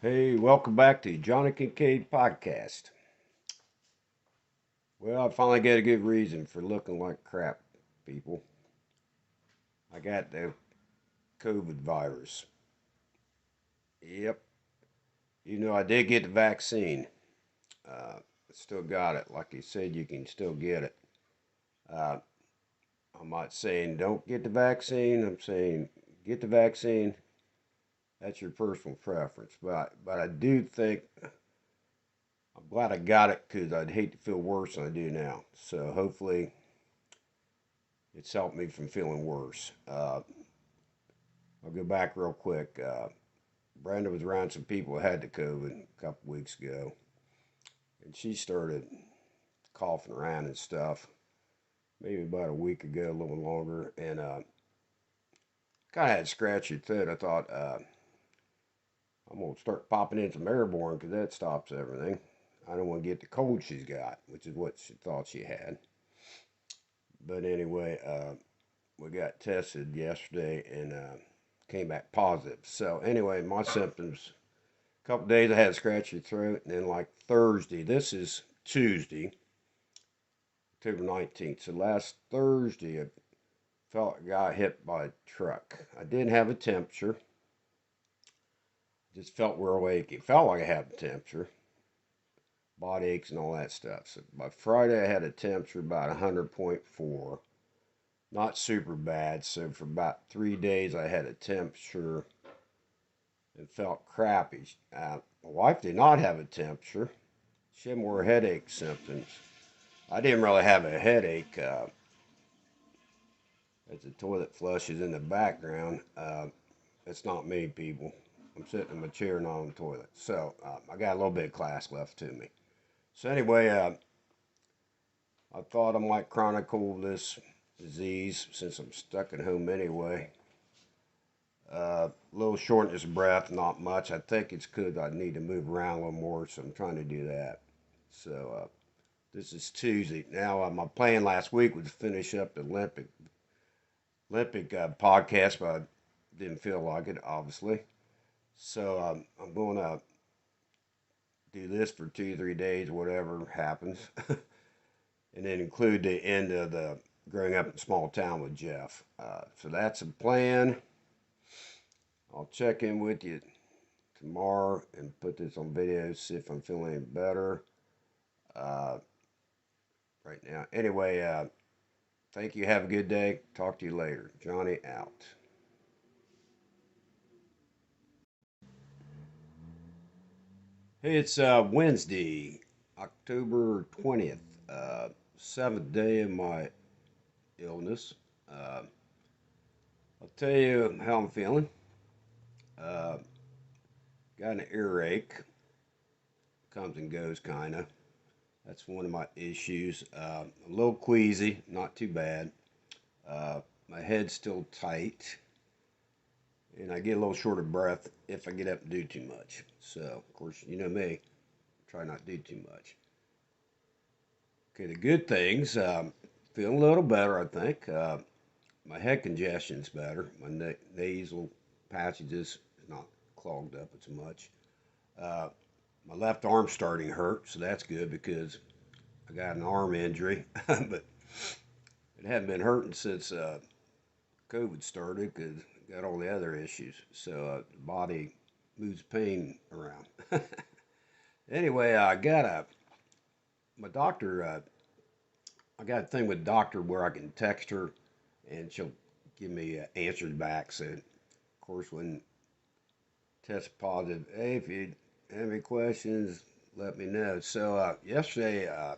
Hey, welcome back to Johnny Kincaid Podcast. Well, I finally got a good reason for looking like crap, people. I got the COVID virus. Yep. I did get the vaccine. Still got it. Like you said, you can still get it. Uh, I'm not saying don't get the vaccine. I'm saying get the vaccine. That's your personal preference. But I do think I'm glad I got it because I'd hate to feel worse than I do now. So hopefully it's helped me from feeling worse. I'll go back real quick. Brenda was around some people who had the COVID a couple weeks ago, and she started coughing around and stuff. Maybe about a week ago, a little longer, and kind of had scratchy throat. I thought I'm gonna start popping in some airborne because that stops everything. I don't want to get the cold she's got, which is what she thought she had. But anyway, we got tested yesterday and came back positive. So anyway, my symptoms. A couple days I had a scratchy throat, and then like Thursday. This is Tuesday, October 19th. So last Thursday, I felt I got hit by a truck. I didn't have a temperature. Just felt real achy. Felt like I had a temperature, body aches and all that stuff. So by Friday, I had a temperature about 100.4. Not super bad. So for about 3 days, I had a temperature and felt crappy. My wife did not have a temperature. She had more headache symptoms. I didn't really have a headache. As the toilet flushes in the background, it's not me, people. I'm sitting in my chair, not on the toilet. So I got a little bit of class left to me. So anyway, I thought I might chronicle this disease since I'm stuck at home anyway. A little shortness of breath, not much. I think it's because I need to move around a little more, so I'm trying to do that. So this is Tuesday. Now, my plan last week was to finish up the Olympic podcast, but I didn't feel like it, obviously. So I'm going to do this for 2, 3 days, whatever happens, and then include the end of the growing up in a small town with Jeff. So that's a plan. I'll check in with you tomorrow and put this on video, see if I'm feeling any better uh, right now. Anyway, thank you. Have a good day. Talk to you later. Johnny out. Hey, it's Wednesday, October 20th, seventh day of my illness. Uh, I'll tell you how I'm feeling. Uh, got an earache, comes and goes kind of. That's one of my issues. A little queasy, not too bad. My head's still tight, and I get a little short of breath if I get up and do too much. So, of course, you know me, try not to do too much. Okay, the good things, feeling a little better, I think. My head congestion's better. My nasal passages is not clogged up as much. Uh, my left arm's starting to hurt, so that's good because I got an arm injury, but it hadn't been hurting since COVID started because I got all the other issues. So the body moves pain around. Anyway, I got my doctor. I got a thing with doctor where I can text her and she'll give me answers back. So, of course, when test positive, hey, if you have any questions, let me know. So, yesterday, I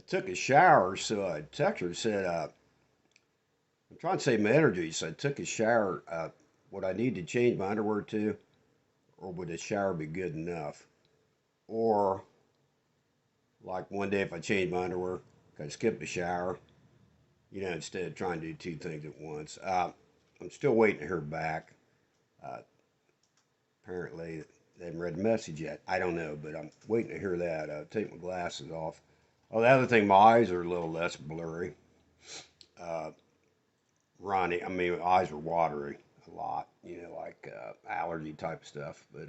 took a shower, so I texted her and said, I'm trying to save my energy. So, I took a shower. Would I need to change my underwear too? Or would a shower be good enough? Or, like one day, if I change my underwear, could I skip the shower? Instead of trying to do two things at once. I'm still waiting to hear back. Uh, Apparently, they haven't read the message yet. I don't know, but I'm waiting to hear that. Take my glasses off. Oh, the other thing, my eyes are a little less blurry. Uh, Ronnie, I mean, my eyes are watery a lot. like allergy type stuff. But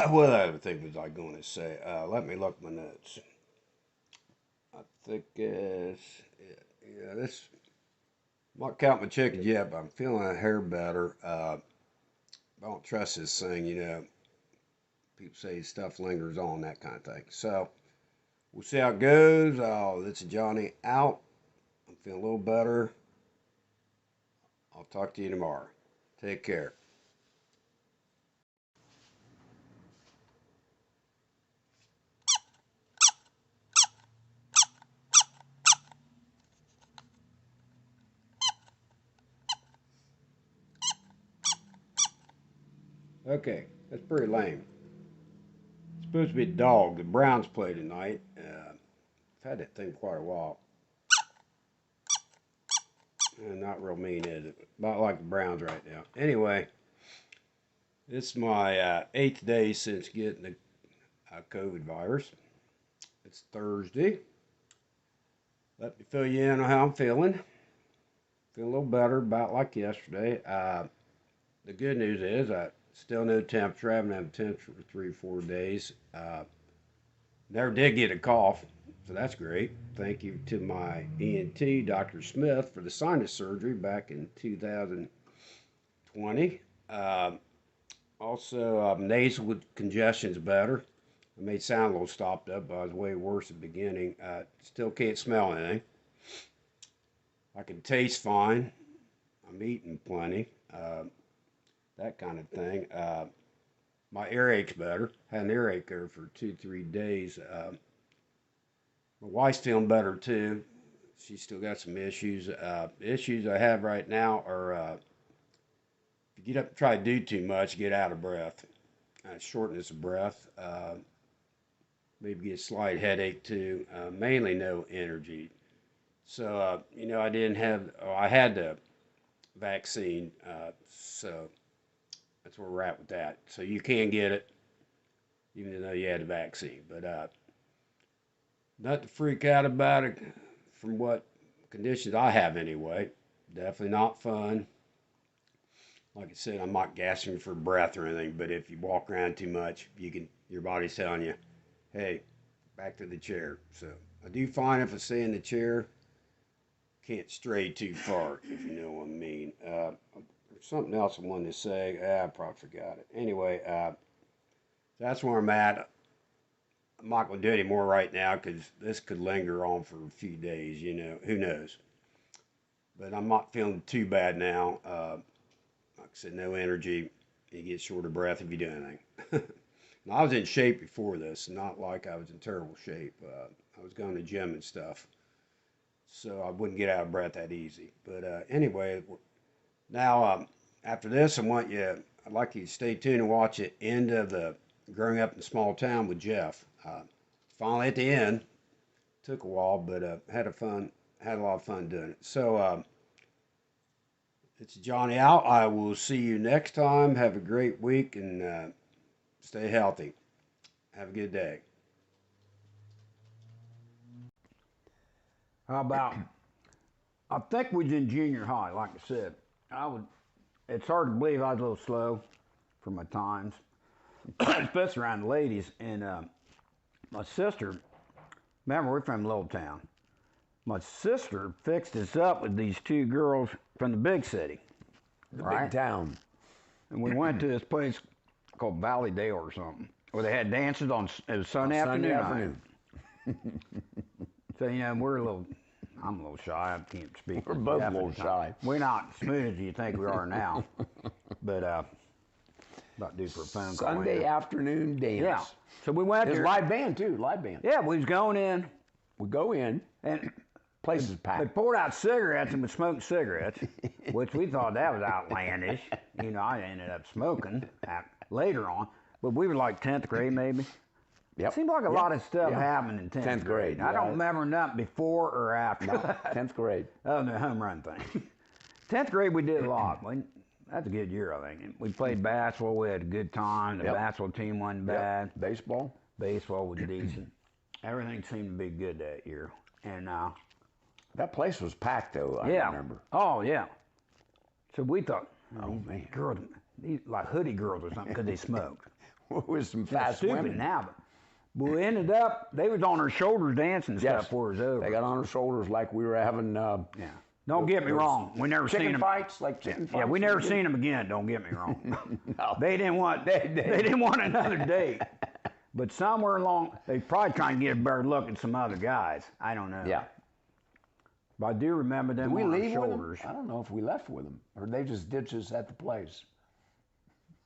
what other thing was I going to say? Let me look my notes. I think it's yeah. This I'm not counting my chickens yet, but I'm feeling a hair better. I don't trust this thing. People say stuff lingers on, that kind of thing. So we'll see how it goes. Oh, this is Johnny out. I'm feeling a little better. I'll talk to you tomorrow. Take care. Okay, that's pretty lame. It's supposed to be a dog. The Browns play tonight. I've had that thing quite a while. Not real mean, is it? About like the Browns right now. Anyway, it's my 8th day since getting the COVID virus. It's Thursday. Let me fill you in on how I'm feeling. Feel a little better, about like yesterday. The good news is I still no temperature. I haven't had a temperature for 3 or 4 days. Never did get a cough, so that's great. Thank you to my ENT, Dr. Smith, for the sinus surgery back in 2020. Also, nasal congestion's better. I may sound a little stopped up, but I was way worse at the beginning. Still can't smell anything. I can taste fine. I'm eating plenty. That kind of thing. My earache's better. Had an earache there for 2, 3 days. My wife's feeling better too. She's still got some issues. Issues I have right now are if you get up and try to do too much, get out of breath. Shortness of breath. Maybe get a slight headache too. Mainly no energy. So, I didn't have, oh, I had the vaccine. So that's where we're at with that. So you can get it even though you had the vaccine. But not to freak out about it from what conditions I have anyway. Definitely not fun. Like I said, I'm not gasping for breath or anything, but if you walk around too much, your body's telling you, hey, back to the chair. So I do fine if I stay in the chair. Can't stray too far, if you know what I mean. There's something else I wanted to say. I probably forgot it. Anyway, that's where I'm at. I'm not going to do any more right now because this could linger on for a few days. Who knows? But I'm not feeling too bad now. Like I said, no energy. You get short of breath if you do anything. Now, I was in shape before this, not like I was in terrible shape. I was going to the gym and stuff, so I wouldn't get out of breath that easy. But anyway, now after this, I'd like you to stay tuned and watch the end of the Growing Up in a Small Town with Jeff. Finally at the end. Took a while, but had a lot of fun doing it. So it's Johnny out. I will see you next time. Have a great week and stay healthy. Have a good day. How about? I think we was in junior high, like I said. I would. It's hard to believe I was a little slow for my times, especially around the ladies. And my sister, remember we're from a little town. My sister fixed us up with these two girls from the big city, The right? big town. And we went to this place called Valley Dale or something, where they had dances on it was Sunday Sunday afternoon. afternoon. So I'm a little shy. I can't speak. We're both a half of little the time. shy. We're not as smooth as you think we are now, but about due for a phone call. Sunday ain't afternoon dance. Yeah. So we went There's there. live band too, live band. Yeah, we was going in, We go in, and place is they packed. poured out cigarettes and was smoking cigarettes, which we thought that was outlandish. I ended up smoking later on, but we were like 10th grade maybe. Yep. Seemed like a lot of stuff happened in 10th, 10th grade, I don't yeah. remember nothing before or after. No, 10th grade. Oh, the home run thing. 10th grade, we did a lot. That's a good year, I think. We played basketball. We had a good time. The Yep. basketball team wasn't Yep. bad. Baseball. Baseball was decent. Everything seemed to be good that year. And That place was packed though, I yeah. remember. Oh, yeah. So we thought, Oh, man. Girls, these like hoodie girls or something, because they smoked. With some They're fast stupid women. now, but we ended up. They was on our shoulders dancing and Yes. stuff before it was over. They got on our shoulders like we were having yeah. Don't get me wrong. We never seen chicken them. fights, like chicken fights. Yeah, we never seen them again. Don't get me wrong. No. They didn't want. They didn't want another date. But somewhere along, they probably trying to get a better look at some other guys. I don't know. Yeah. But I do remember them Did we on leave our with them? shoulders. I don't know if we left with them or they just ditched us at the place.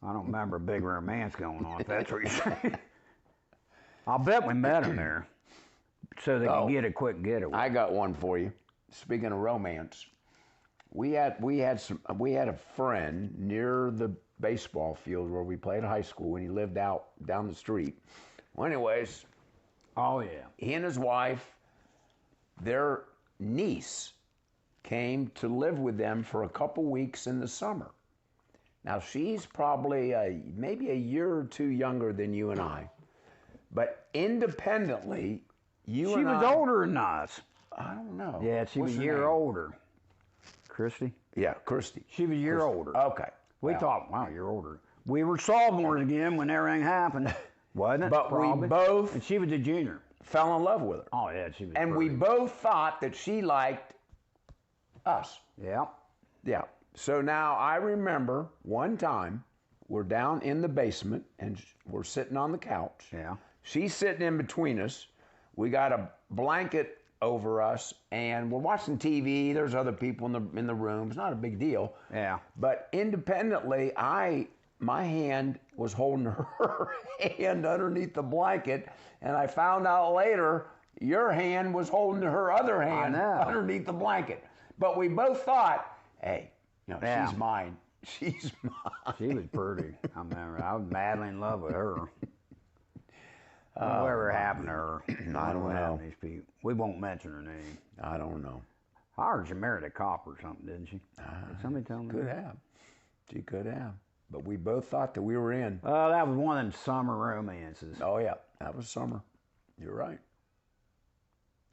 I don't remember a big romance going on, if that's what you're saying. I'll bet we met them there so they Oh. could get a quick getaway. I got one for you. Speaking of romance, we had a friend near the baseball field where we played high school, and he lived out down the street. Well, anyways, Oh, yeah. he and his wife, their niece, came to live with them for a couple weeks in the summer. Now she's probably maybe a year or two younger than you and I, but independently, you She and was I, older than us. I don't know. Yeah, she What's was a her year name? older. Christy? Yeah, Christy. She was a year older. Okay. We Well, thought, wow, you're older. We were sophomores again when everything happened, wasn't it? But Probably. we both And she was a junior. fell in love with her. Oh, yeah, she was And we pretty. both thought that she liked us. Yeah. Yeah. So now I remember one time we're down in the basement and we're sitting on the couch. Yeah. She's sitting in between us. We got a blanket over us and we're watching TV. There's other people in the room. It's not a big deal. Yeah. But independently, my hand was holding her hand underneath the blanket, and I found out later your hand was holding her other hand know. underneath the blanket. But we both thought, hey, Yeah. she's mine. She's mine. She was pretty. I remember. I was madly in love with her. Whatever happened to her. I don't What happened know. to these people. We won't mention her name. I don't know. I heard she married a cop or something, didn't she? Did somebody tell me? Could have. She could have. But we both thought that we were in. That was one of them summer romances. Oh, yeah. That was summer. You're right.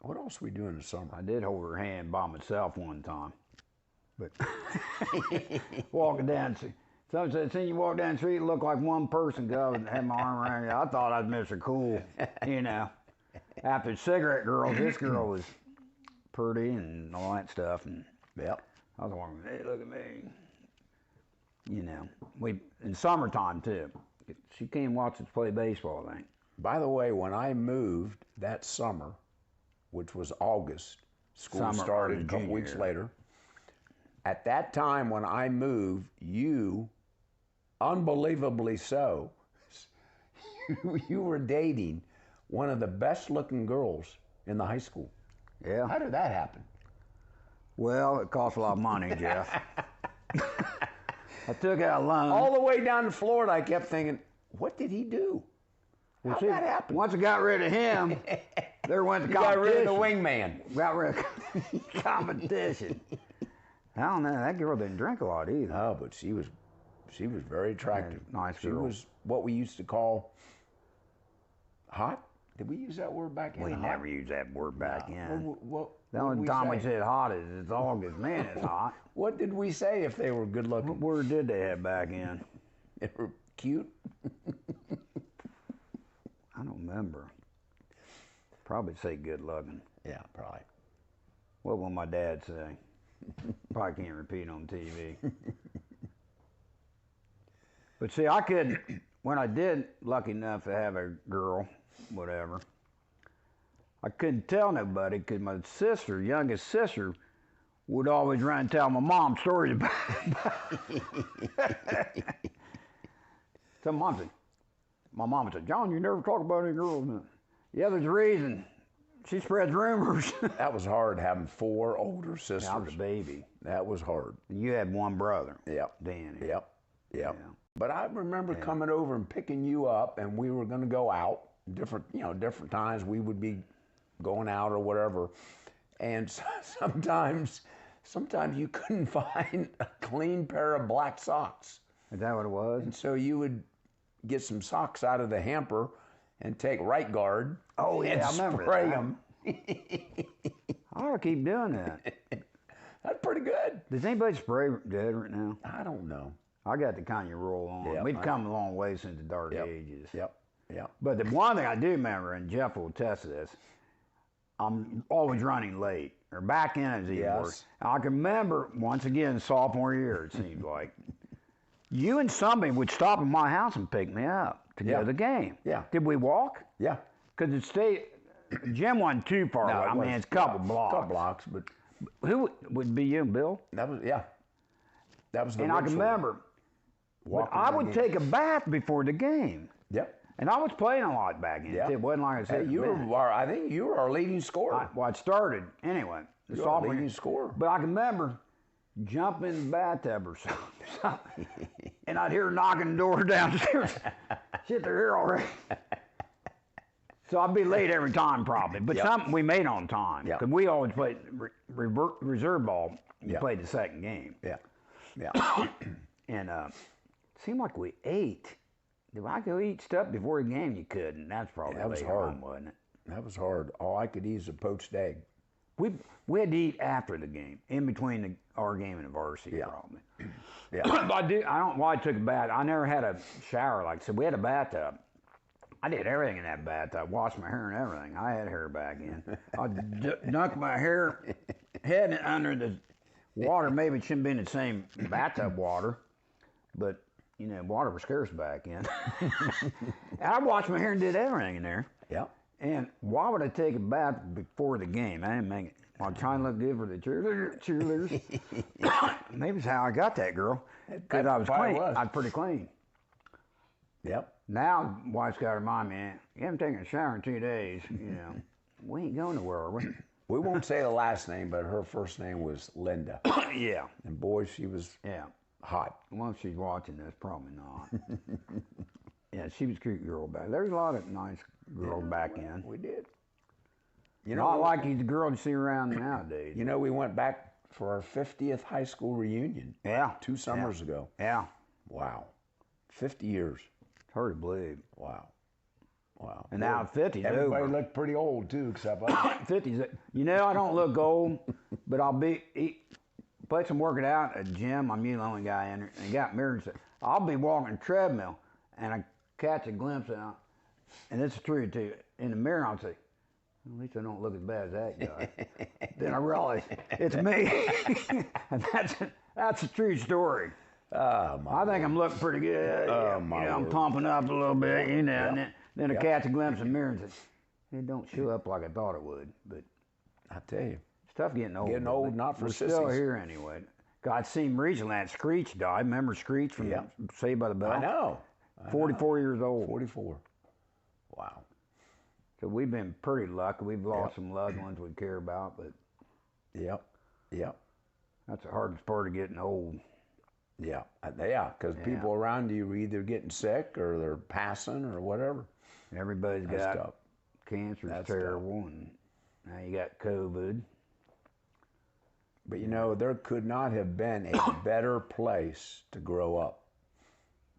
What else we do in the summer? I did hold her hand by myself one time. But walking down, someone said, "Seen you walk down the street, it looked like one person." Go and had my arm around you. I thought I was Mr. Cool, you know. After cigarette girls, this girl was pretty and all that stuff, and Yep. I was wondering, hey, look at me. You know, we in summertime too. She came watch us play baseball, I think. By the way, when I moved that summer, which was August, school Summer started of a couple junior weeks year. later. At that time when I moved, you, unbelievably so, you were dating one of the best looking girls in the high school. Yeah. How did that happen? Well, it cost a lot of money, Jeff. I took out a loan. All the way down to Florida, I kept thinking, what did he do? How See, did that happen? Once I got rid of him, there went the You got rid of the competition. wingman. Got rid of competition. I don't know. That girl didn't drink a lot either. Oh, but she was very attractive. Yeah, nice She girl. was what we used to call hot. Did we use that word back in? We Hot? never used that word back in. What The did only we time we say? said hot is it's August. Man, it's hot. What did we say if they were good What looking? word did they have back in? They were cute. I don't remember. Probably say good looking. Yeah, probably. What will my dad say? Probably can't repeat on TV. But see, I couldn't, when I did, lucky enough to have a girl, whatever, I couldn't tell nobody because my sister, youngest sister, would always run and tell my mom stories about it. So my mom said, "John, you never talk about any girls." Yeah, there's a reason. She spreads rumors. That was hard having four older sisters. I was a baby. That was hard. And you had one brother, Yep. Danny. Yep. Yep. Yeah. But I remember coming over and picking you up, and we were going to go out. Different times we would be going out or whatever, and sometimes you couldn't find a clean pair of black socks, Is that what it was? and so you would get some socks out of the hamper and take Right Guard. Oh, yeah, and I remember spray that. them. I ought to keep doing that. That's pretty good. Does anybody spray deodorant now? I don't know. I got the kind you roll on. Yeah, We've come a long way since the dark ages. Yep. Yep. But the one thing I do remember, and Jeff will attest to this, I'm always running late, or back in is even Yes. worse. I can remember, once again, sophomore year, it seemed like, you and somebody would stop at my house and pick me up to go Yeah. to the game. Yeah. Did we walk? Yeah. Because the state, gym wasn't too far No, away. it I mean, was it's a couple blocks. Couple blocks, but Who would be you and Bill? that was That was the And I can ritual. remember, but I would take a bath before the game. Yep. And I was playing a lot back then. Yeah. It wasn't like I said. Hey, I think you were our leading scorer. Well, I started anyway. The You're our sophomore leading year. scorer. But I can remember jumping in the bathtub or something, and I'd hear her knocking the door downstairs. Shit, they're here already. So I'd be late every time probably, but Yep. we made on time Yep. because we always played reserve ball. We Yep. played the second game, Yeah. Yeah. and it seemed like we ate. Did I go eat stuff before the game? You couldn't. That's probably that was later hard. on, wasn't it? That was hard. All I could eat is a poached egg. We had to eat after the game, in between our game and the varsity, Yeah. probably. Yeah. But I don't know why I took a bath. I never had a shower. Like I said, we had a bathtub. I did everything in that bathtub. Washed my hair and everything. I had hair back in. I dunked my hair head under the water. Maybe it shouldn't be in the same bathtub water, but you know, water was scarce back in. And I washed my hair and did everything in there. Yeah. And why would I take a bath before the game? I didn't make it. I'm trying to look good for the cheerleaders. Maybe it's how I got that girl. Because I was probably clean. was. I was pretty clean. Yep. Now, wife's got to remind me, you haven't taken a shower in 2 days. You know, we ain't going nowhere, are we? We won't say the last name, but her first name was Linda. Yeah. And boy, she was Yeah. hot. Well, if she's watching this, probably not. Yeah, she was a cute girl back. There's a lot of nice girls back in. We did. Not like these girls you see around nowadays. You know, we went back for our 50th high school reunion Yeah. 2 summers ago. Yeah. Wow. 50 years. It's hard to believe. Wow. Wow. And now 50's Everybody over. looked pretty old too, except us. 50's. You know, I don't look old, but I'll place I'm working out at the gym. I'm usually the only guy in there, and he got mirrors. I'll be walking the treadmill, and I catch a glimpse of, and it's true too. In the mirror, I'll say, at least I don't look as bad as that guy. Then I realize it's me, and that's a true story. Oh, my I think I'm looking pretty good. my I'm word. pumping up a little bit, you know, and then I Yep. catch a glimpse of the mirror and say, it don't show up like I thought it would, but. I tell you. Stuff getting old. Getting old, not for We're still sissies. here anyway. God, seen recently that Screech died. Remember Screech from Yeah. Saved by the Bell? I know. 44 years old. 44. Wow. So we've been pretty lucky. We've lost some loved ones we care about, but Yep. Yep. that's the hardest part of getting old. Yeah. Yeah. Because people around you are either getting sick or they're passing or whatever. Everybody's That's got tough. cancer's That's terrible, and now you got COVID. But you know, there could not have been a better place to grow up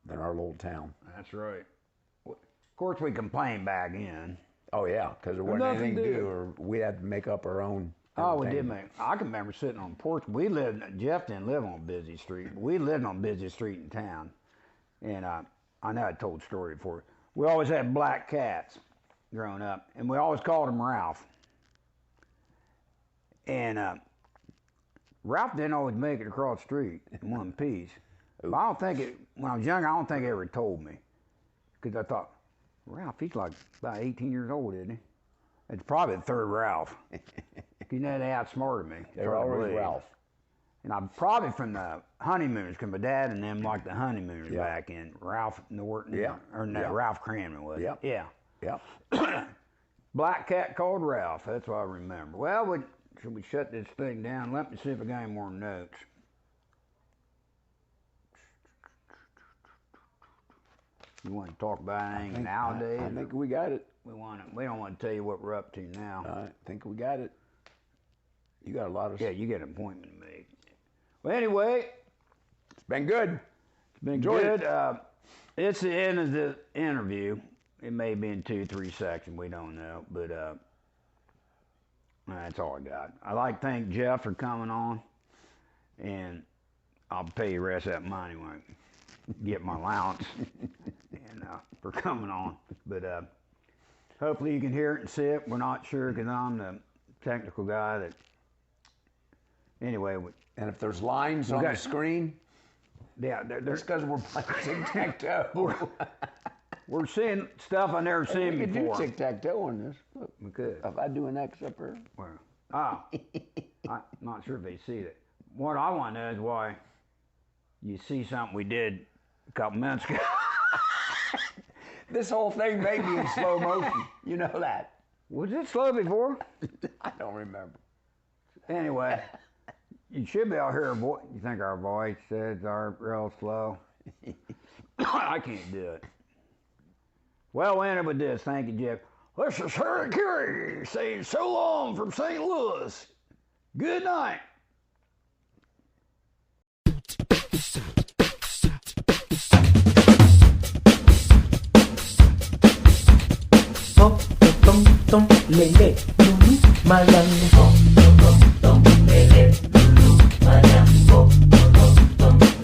than our little town. That's right. Of course, we complained back in. Oh yeah, because there wasn't nothing anything to to do, do. or we had to make up our own. Oh, we did entertainment. I can remember sitting on the porch. Jeff didn't live on Busy Street. We lived on Busy Street in town. And I know I told the story before. We always had black cats growing up, and we always called him Ralph. And Ralph didn't always make it across the street in one piece. But I don't think when I was young, I don't think he ever told me. Because I thought, Ralph, he's like about 18 years old, isn't he? It's probably the third Ralph. You know, they outsmarted me. They were Hard to always believe. Ralph. And I'm probably from the honeymooners, because my dad and them liked the honeymooners Yeah. back in. Ralph Norton. Yeah. Or no, Yeah. Ralph Cranman was. Yeah. Yeah. Yep. Black cat called Ralph. That's what I remember. Well, should we shut this thing down? Let me see if I got any more notes. You want to talk about anything nowadays? I think we got it. we don't want to tell you what we're up to now. I think we got it. You got a lot of. Yeah, you got an appointment to make. Well, anyway, It's been good. it's been Enjoyed it. good. It's the end of the interview. It may be in 2-3 seconds. We don't know, but that's all I got. I like to thank Jeff for coming on. and I'll pay you the rest of that money when I get my allowance and for coming on. But hopefully you can hear it and see it. We're not sure because I'm the technical guy that. Anyway, And if there's lines on the screen, yeah, that's because we're playing tic-tac-toe. we're seeing stuff I never seen We could do before. tic-tac-toe on this. Look, We could. if I do an X up here. Well, I'm not sure if they see that. What I want to know is why you see something we did a couple minutes ago. This whole thing may be in slow motion. You know that. Was it slow before? I don't remember. Anyway, you should be able to hear our voice. You think our voices are real slow? I can't do it. Well, we'll end up with this. Thank you, Jeff. This is Harry Carey saying so long from St. Louis. Good night. Hop, tom, tom, lele, malang, hop, hop.